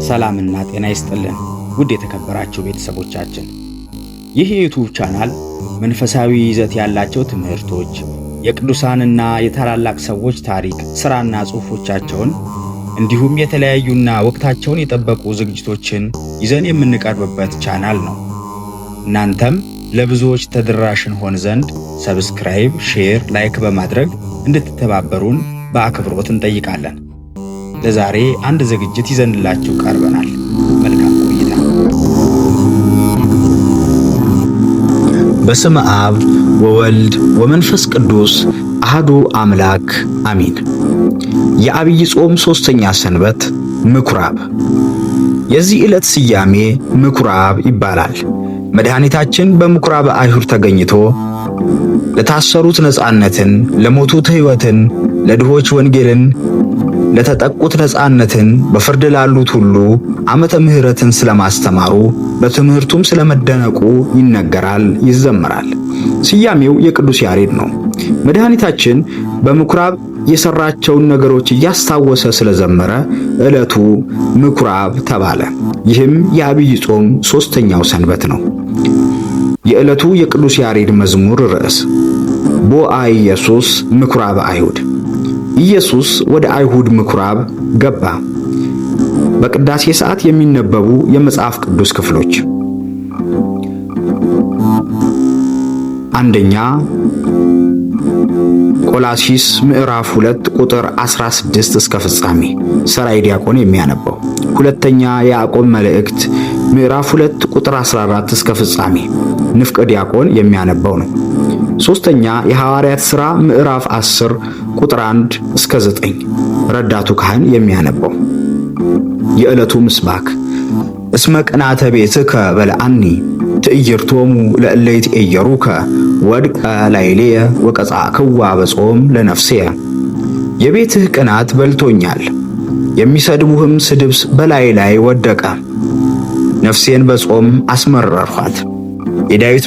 ሰላምና ጤና ይስጥልን ውድ የተከበራችሁ ቤተሰቦቻችን። ይህ የዩቲዩብ ቻናል መንፈሳዊ ይዘት ያላቸው ትምህርቶች፣ የቅዱሳንና የታላላቅ ሰዎች ታሪክ፣ ሥራና ጽሑፎቻቸውን እንዲሁም የተለያዩና ወቅታቸውን የጠበቁ ዝግጅቶችን ይዘን የምንቀርብበት ቻናል ነው። እናንተም ለብዙዎች ተደራሽ እንሆን ዘንድ ሰብስክራይብ፣ ሼር፣ ላይክ በማድረግ እንድትተባበሩን በአክብሮት እንጠይቃለን። ለዛሬ አንድ ዝግጅት ይዘንላችሁ ቀርበናል። መልካም ቆይታ። በስመ አብ ወወልድ ወመንፈስ ቅዱስ አሐዱ አምላክ አሚን። የዐቢይ ጾም ሦስተኛ ሰንበት ምኵራብ። የዚህ ዕለት ስያሜ ምኵራብ ይባላል። መድኃኒታችን በምኵራበ አይሁድ ተገኝቶ ለታሰሩት ነጻነትን፣ ለሞቱት ሕይወትን፣ ለድሆች ወንጌልን፣ ለተጠቁት ነጻነትን፣ በፍርድ ላሉት ሁሉ ዓመተ ምሕረትን ስለማስተማሩ በትምህርቱም ስለመደነቁ ይነገራል፣ ይዘመራል። ስያሜው የቅዱስ ያሬድ ነው። መድኃኒታችን በምኵራብ የሰራቸውን ነገሮች እያስታወሰ ስለዘመረ ዕለቱ ምኵራብ ተባለ። ይህም የዐቢይ ጾም ሦስተኛው ሰንበት ነው። የዕለቱ የቅዱስ ያሬድ መዝሙር ርዕስ ቦአ ኢየሱስ ምኵራበ አይሁድ። ኢየሱስ ወደ አይሁድ ምኵራብ ገባ። በቅዳሴ ሰዓት የሚነበቡ የመጽሐፍ ቅዱስ ክፍሎች፣ አንደኛ ቆላስይስ ምዕራፍ 2 ቁጥር 16 እስከ ፍጻሜ ሰራይ ዲያቆን የሚያነበው። ሁለተኛ ያዕቆብ መልእክት ምዕራፍ 2 ቁጥር 14 እስከ ፍጻሜ ንፍቀ ዲያቆን የሚያነበው ነው። ሶስተኛ የሐዋርያት ሥራ ምዕራፍ 10 ቁጥር 1 እስከ 9 ረዳቱ ካህን የሚያነበው። የዕለቱ ምስባክ እስመ ቅናተ ቤትከ በልዐኒ ትዕይርቶሙ ለእለ ይትዔየሩከ ወድቀ ላዕሌየ ወቀጻዕክዋ በጾም ለነፍስየ። የቤትህ ቅናት በልቶኛል፣ የሚሰድቡህም ስድብ በላይ ላይ ወደቀ። ነፍሴን በጾም አስመረርኋት። የዳዊት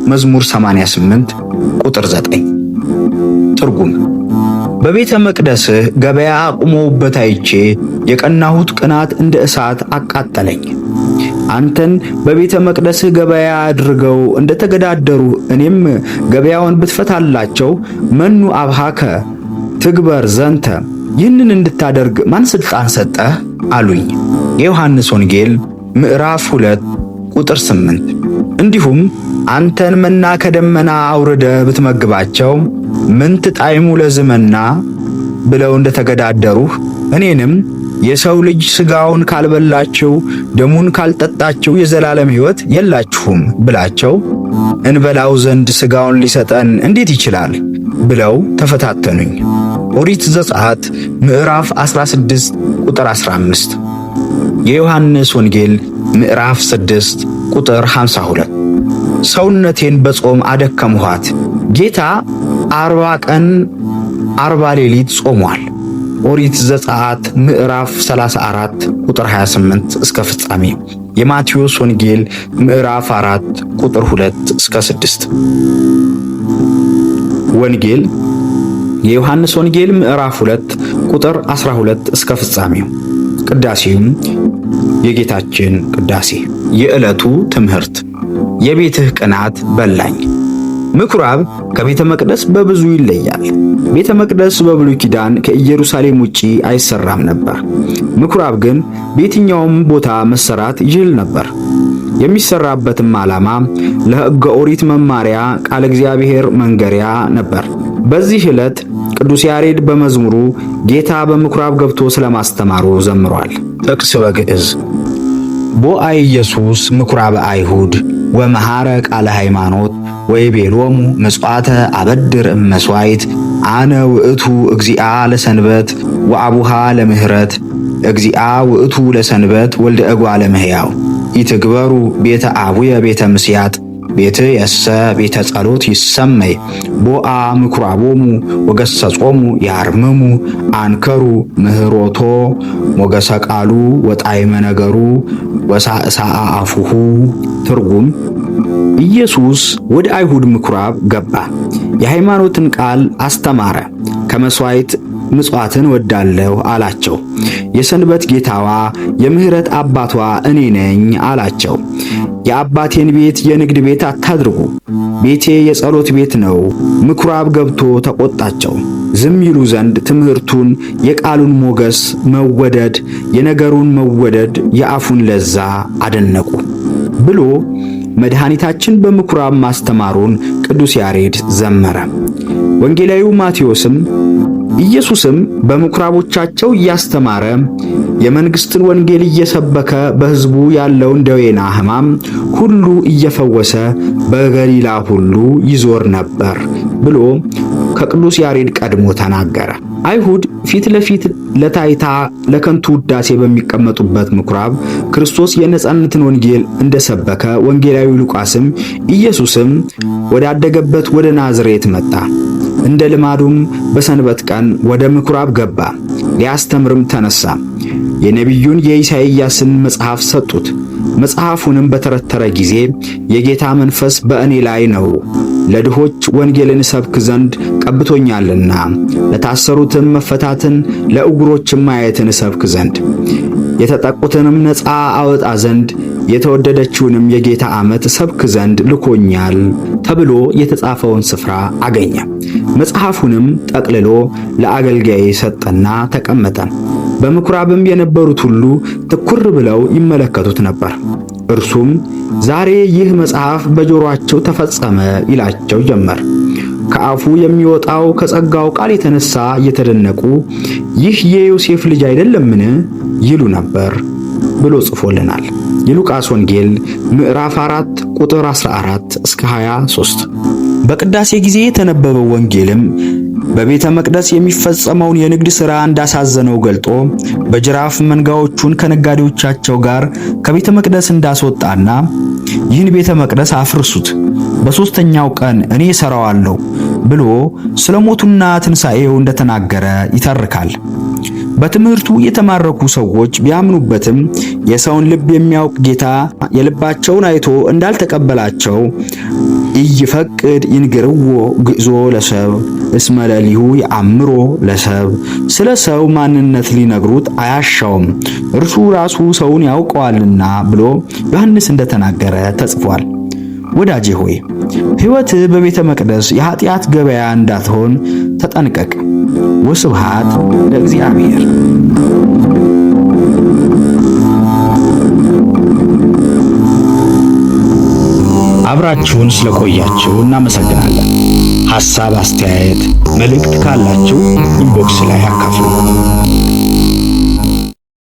መዝሙር 88 ቁጥር 9። ትርጉም በቤተ መቅደስህ ገበያ አቁመውበት አይቼ የቀናሁት ቅናት እንደ እሳት አቃጠለኝ። አንተን በቤተ መቅደስህ ገበያ አድርገው እንደ ተገዳደሩ እኔም ገበያውን ብትፈታላቸው መኑ አብሃከ ትግበር ዘንተ፣ ይህንን እንድታደርግ ማን ሥልጣን ሰጠህ አሉኝ። የዮሐንስ ወንጌል ምዕራፍ 2 ቁጥር 8። እንዲሁም አንተን መና ከደመና አውርደ ብትመግባቸው ምንት ጣዕሙ ለዝመና ብለው እንደ ተገዳደሩህ እኔንም የሰው ልጅ ሥጋውን ካልበላችሁ ደሙን ካልጠጣችሁ የዘላለም ሕይወት የላችሁም ብላቸው እንበላው ዘንድ ሥጋውን ሊሰጠን እንዴት ይችላል ብለው ተፈታተኑኝ። ኦሪት ዘጸአት ምዕራፍ 16 ቁጥር 15። የዮሐንስ ወንጌል ምዕራፍ 6 ቁጥር 52። ሰውነቴን በጾም አደከምኋት። ጌታ 40 ቀን 40 ሌሊት ጾሟል። ኦሪት ዘጸአት ምዕራፍ 34 ቁጥር 28 እስከ ፍጻሜ። የማቴዎስ ወንጌል ምዕራፍ 4 ቁጥር 2 እስከ 6። ወንጌል የዮሐንስ ወንጌል ምዕራፍ 2 ቁጥር 12 እስከ ፍጻሜው። ቅዳሴም የጌታችን ቅዳሴ። የዕለቱ ትምህርት የቤትህ ቅናት በላኝ። ምኵራብ ከቤተ መቅደስ በብዙ ይለያል። ቤተ መቅደስ በብሉይ ኪዳን ከኢየሩሳሌም ውጪ አይሰራም ነበር። ምኵራብ ግን በየትኛውም ቦታ መሰራት ይችል ነበር። የሚሰራበትም ዓላማ ለሕገ ኦሪት መማሪያ፣ ቃለ እግዚአብሔር መንገሪያ ነበር። በዚህ ዕለት ቅዱስ ያሬድ በመዝሙሩ ጌታ በምኵራብ ገብቶ ስለማስተማሩ ዘምሯል። ጥቅስ በግዕዝ ቦአ ኢየሱስ ምኵራበ አይሁድ ወመሐረ ቃለ ሃይማኖት ወይቤሎሙ ምጽዋተ አበድር እመሥዋዕት አነ ውእቱ እግዚአ ለሰንበት ወአቡሃ ለምህረት። እግዚአ ውእቱ ለሰንበት ወልደ እጓለ እመሕያው ኢትግበሩ ቤተ አቡየ ቤተ ምስያጥ ቤትየሰ ቤተ ጸሎት ይሰመይ። ቦአ ምኵራቦሙ ወገሠጾሙ ያርምሙ አንከሩ ምህሮቶ ሞገሰ ቃሉ ወጣዕመ ነገሩ ወሳእሳአ አፉሁ። ትርጉም ኢየሱስ ወደ አይሁድ ምኵራብ ገባ፣ የሃይማኖትን ቃል አስተማረ፣ ከመሥዋዕት ምጽዋትን ወዳለሁ አላቸው። የሰንበት ጌታዋ የምህረት አባቷ እኔ ነኝ አላቸው። የአባቴን ቤት የንግድ ቤት አታድርጉ፣ ቤቴ የጸሎት ቤት ነው። ምኵራብ ገብቶ ተቆጣቸው። ዝም ይሉ ዘንድ ትምህርቱን፣ የቃሉን ሞገስ መወደድ፣ የነገሩን መወደድ፣ የአፉን ለዛ አደነቁ ብሎ መድኃኒታችን በምኵራብ ማስተማሩን ቅዱስ ያሬድ ዘመረ። ወንጌላዊው ማቴዎስም ኢየሱስም በምኵራቦቻቸው እያስተማረ የመንግሥትን ወንጌል እየሰበከ በሕዝቡ ያለውን ደዌና ሕማም ሁሉ እየፈወሰ በገሊላ ሁሉ ይዞር ነበር ብሎ ከቅዱስ ያሬድ ቀድሞ ተናገረ። አይሁድ ፊት ለፊት ለታይታ ለከንቱ ውዳሴ በሚቀመጡበት ምኵራብ ክርስቶስ የነጻነትን ወንጌል እንደሰበከ ወንጌላዊው ሉቃስም ኢየሱስም ወዳደገበት ወደ ናዝሬት መጣ። እንደ ልማዱም በሰንበት ቀን ወደ ምኵራብ ገባ፣ ሊያስተምርም ተነሳ። የነቢዩን የኢሳይያስን መጽሐፍ ሰጡት። መጽሐፉንም በተረተረ ጊዜ የጌታ መንፈስ በእኔ ላይ ነው፣ ለድሆች ወንጌልን ሰብክ ዘንድ ቀብቶኛልና፣ ለታሰሩትም መፈታትን፣ ለዕውሮችም ማየትን ሰብክ ዘንድ፣ የተጠቁትንም ነፃ አወጣ ዘንድ፣ የተወደደችውንም የጌታ ዓመት ሰብክ ዘንድ ልኮኛል ተብሎ የተጻፈውን ስፍራ አገኘ። መጽሐፉንም ጠቅልሎ ለአገልጋዬ ሰጠና ተቀመጠ። በምኵራብም የነበሩት ሁሉ ትኩር ብለው ይመለከቱት ነበር። እርሱም ዛሬ ይህ መጽሐፍ በጆሮአቸው ተፈጸመ ይላቸው ጀመር። ከአፉ የሚወጣው ከጸጋው ቃል የተነሳ እየተደነቁ ይህ የዮሴፍ ልጅ አይደለምን ይሉ ነበር ብሎ ጽፎልናል። የሉቃስ ወንጌል ምዕራፍ 4 ቁጥር 14 እስከ 23። በቅዳሴ ጊዜ የተነበበው ወንጌልም በቤተ መቅደስ የሚፈጸመውን የንግድ ሥራ እንዳሳዘነው ገልጦ በጅራፍ መንጋዎቹን ከነጋዴዎቻቸው ጋር ከቤተ መቅደስ እንዳስወጣና ይህን ቤተ መቅደስ አፍርሱት፣ በሦስተኛው ቀን እኔ እሠራዋለሁ ብሎ ስለ ሞቱና ትንሣኤው እንደተናገረ ይተርካል። በትምህርቱ የተማረኩ ሰዎች ቢያምኑበትም የሰውን ልብ የሚያውቅ ጌታ የልባቸውን አይቶ እንዳልተቀበላቸው ኢይፈቅድ ይንገርዎ ግዕዞ ለሰብ እስመ ለሊሁ የአምሮ ለሰብ፣ ስለ ሰው ማንነት ሊነግሩት አያሻውም እርሱ ራሱ ሰውን ያውቀዋልና ብሎ ዮሐንስ እንደተናገረ ተጽፏል። ወዳጄ ሆይ ሕይወትህ በቤተ መቅደስ የኃጢአት ገበያ እንዳትሆን ተጠንቀቅ። ወስብሐት ለእግዚአብሔር። አብራችሁን ስለቆያችሁ እናመሰግናለን። ሐሳብ፣ አስተያየት፣ መልእክት ካላችሁ ኢንቦክስ ላይ አካፍሉ።